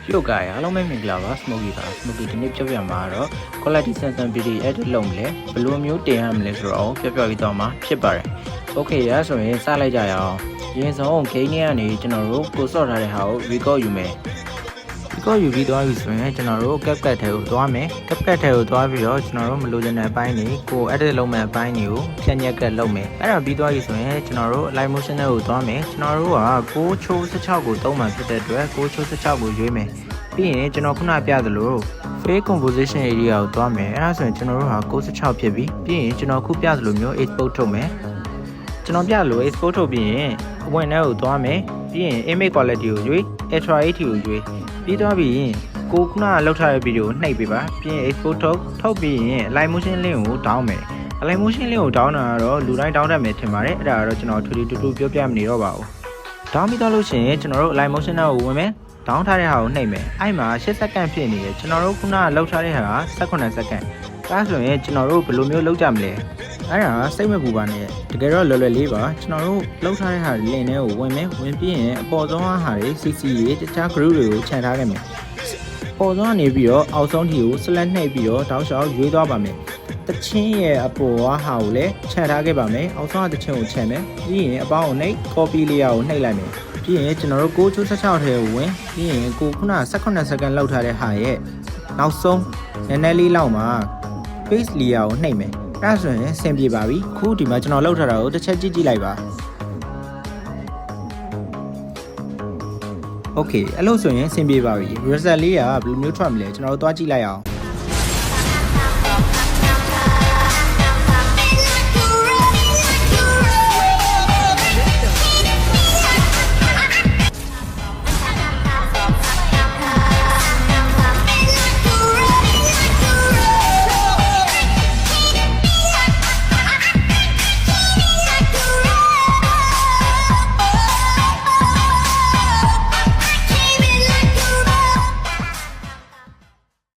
Yo guy အားလုံးပဲမင်္ဂလာပါ Smoky ပါ Smoky ဒီနေ့ပြောပြမှာတော့ quality sensitivity edit လုပ်မလဲဘယ်လိုမျိုးတင်ရမလဲဆိုတော့ပြောပြပြီးတော့မှာဖြစ်ပါတယ် Okay ရဆိုရင်စလိုက်ကြရအောင်အရင်ဆုံး gain ကနေကျွန်တော်တို့ကိုစော့ထားတဲ့ဟာကို record ယူမယ် record ယူပြီးသွားပြီဆိုရင်ကျွန်တော်တို့ CapCut ထဲကိုသွားမယ် CapCut ထဲကိုသွားပြီးတော့ကျွန်တော်တို့မလိုချင်တဲ့အပိုင်းတွေကို edit လုပ်မယ့်အပိုင်းတွေကိုဖြတ်ညက်ကလုပ်မယ်အဲ့ဒါပြီးသွားပြီဆိုရင်ကျွန်တော်တို့ live motion တွေကိုသွားမယ်ကျွန်တော်တို့က6ချိုး16ကိုသုံးမှဖြစ်တဲ့အတွက်6ချိုး16ကိုရွေးမယ်ပြီးရင်ကျွန်တော်ခုနပြသလို face composition area ကိုသွားမယ်အဲ့ဒါဆိုရင်ကျွန်တော်တို့ဟာ96ဖြစ်ပြီပြီးရင်ကျွန်တော်ခုပြသလိုမျိုး export ထုတ်မယ်ကျွန်တော်ပြလို့ export ထုတ်ပြီးရင်အဝင်ထဲကိုသွားမယ်ပြီးရင် image quality ကိုရွေး ultra HD ကိုရွေးပြီးသွားပြီးရင်ကိုခုနလောက်ထားတဲ့ဗီဒီယိုကိုနှိပ်ပေးပါပြီးရင် export ထုတ်ပြီးရင် live motion link ကို down မယ် live motion link ကို down တာကတော့လူတိုင်း down တတ်မယ်ထင်ပါတယ်အဲ့ဒါကတော့ကျွန်တော်ထူထူတူတူပြောပြမနေတော့ပါဘူး down ပြီးသွားလို့ရှိရင်ကျွန်တော်တို့ live motion ကိုဝင်မယ်ဒေါင်းထားတဲ့ဟာကိုနှိပ်မယ်အဲ့မှာ8စက္ကန့်ဖြစ်နေတယ်ကျွန်တော်တို့ခုနကလောက်ထားတဲ့ဟာက18စက္ကန့်ဒါဆိုရင်ကျွန်တော်တို့ဘယ်လိုမျိုးလောက်ကြမလဲအဲ့ဒါစိတ်မပူပါနဲ့တကယ်တော့လွယ်လွယ်လေးပါကျွန်တော်တို့လောက်ထားတဲ့ဟာလင်ထဲကိုဝင်မယ်ဝင်ပြီးရင်အပေါ်ဆုံးဟာတွေ CC တွေတခြား group တွေကိုခြံထားခဲ့မယ်ပေါ်ဆုံးကနေပြီးတော့အောက်ဆုံးထီကို select နှိပ်ပြီးတော့တောက်လျှောက်ရွေးသွားပါမယ်တချင်းရဲ့အပေါ်ဟာကိုလည်းခြံထားခဲ့ပါမယ်အောက်ဆုံးကတချင်းကိုခြံမယ်ပြီးရင်အပေါင်းကိုနှိပ် copy လေးကိုနှိပ်လိုက်မယ်ပြီးရင်ကျွန်တော်တို့6ချိုး16ထဲကိုဝင်ပြီးရင်ကိုခုန18စက္ကန့်လောက်ထားတဲ့ဟာရဲ့နောက်ဆုံးနည်းနည်းလေးလောက်မှာ face layer ကိုနှိပ်မယ်အဲ့ဒါဆိုရင်ဆင်ပြေပါပြီခုဒီမှာကျွန်တော်လောက်ထားတာကိုတစ်ချက်ကြည့်လိုက်ပါ Okay အဲ့လို့ဆိုရင်ဆင်ပြေပါပြီ result လေးကဘယ်လိုမျိုးထွက်မလဲကျွန်တော်တို့သွားကြည့်လိုက်အောင်